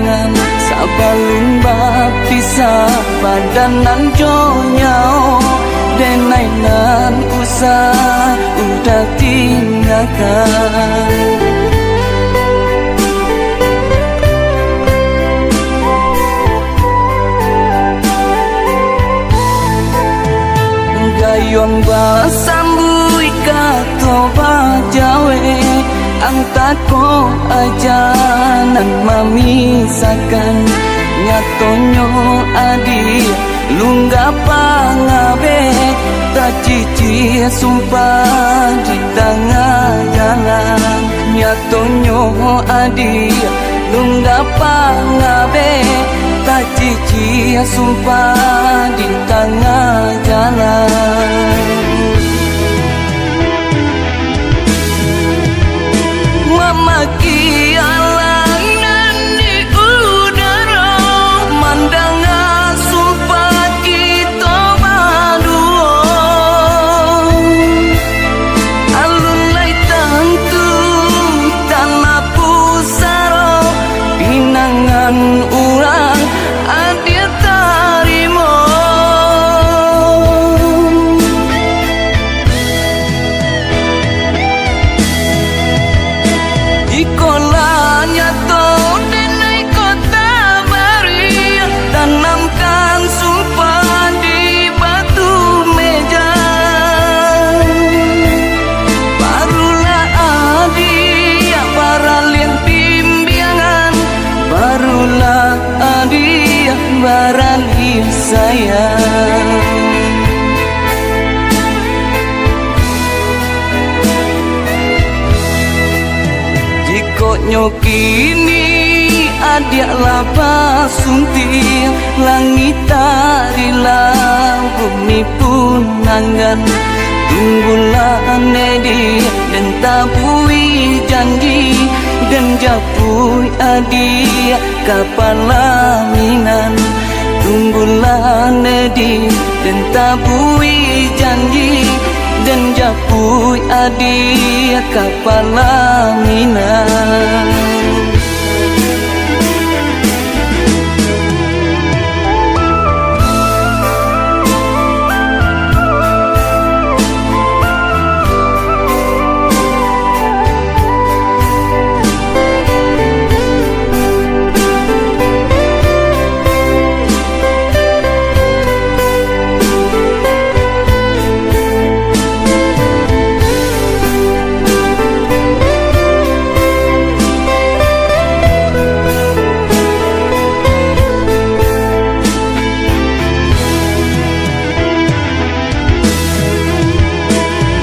pindangan sabalun bapisa padanan jonyao denai nan usah udah tinggalkan. Gayung basambui kato bajawe angkat ko aja nan mamisakan nyatonyo adi lungga pangabe tak cici sumpah di tengah jalan nyatonyo adi lungga pangabe tak cici sumpah di tengah jalan. Memaki alangan di udara mandangan sumpah kita berdua alun lai tentu tanah pusara pinangan orang adia tarimo ikolanya to denai kota bari tanamkan sumpah di batu meja barulah adia para liang pimbiangan barulah adia barali sayang. Nyokini adia lapa sunting langit tarilah bumi punangan tunggulah nedi dan tabui janji dan japui adia kapala minan tunggulah nedi dan tabui janji dan japui adia kapala minan.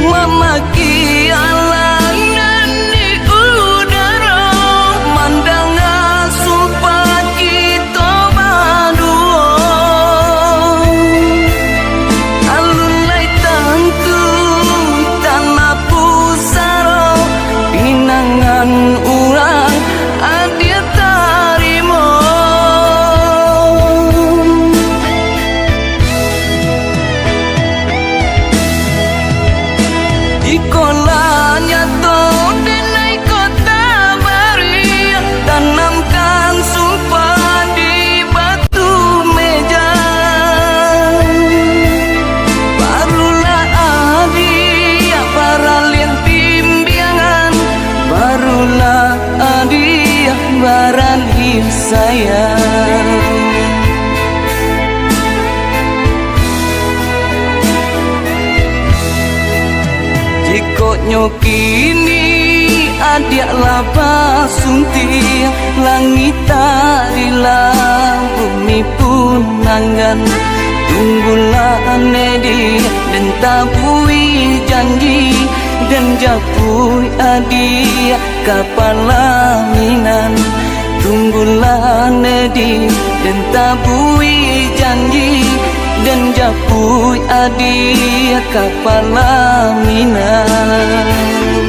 Memaki alangan di udara mandangan sumpah kita berdua alun lai tentu tanah pusara pinangan orang adia tarimo ikolanya to denai kota bari tanamkan sumpah di batu meja barulah adia para liang pimbiangan barulah adia barali sayang. Nyokini adia lapa sunting langit tarilah bumi punangan tunggulah nedi dan tabui janji dan japui adia kapala minan tunggulah nedi dan tabui janji dan japui adia kapala minan.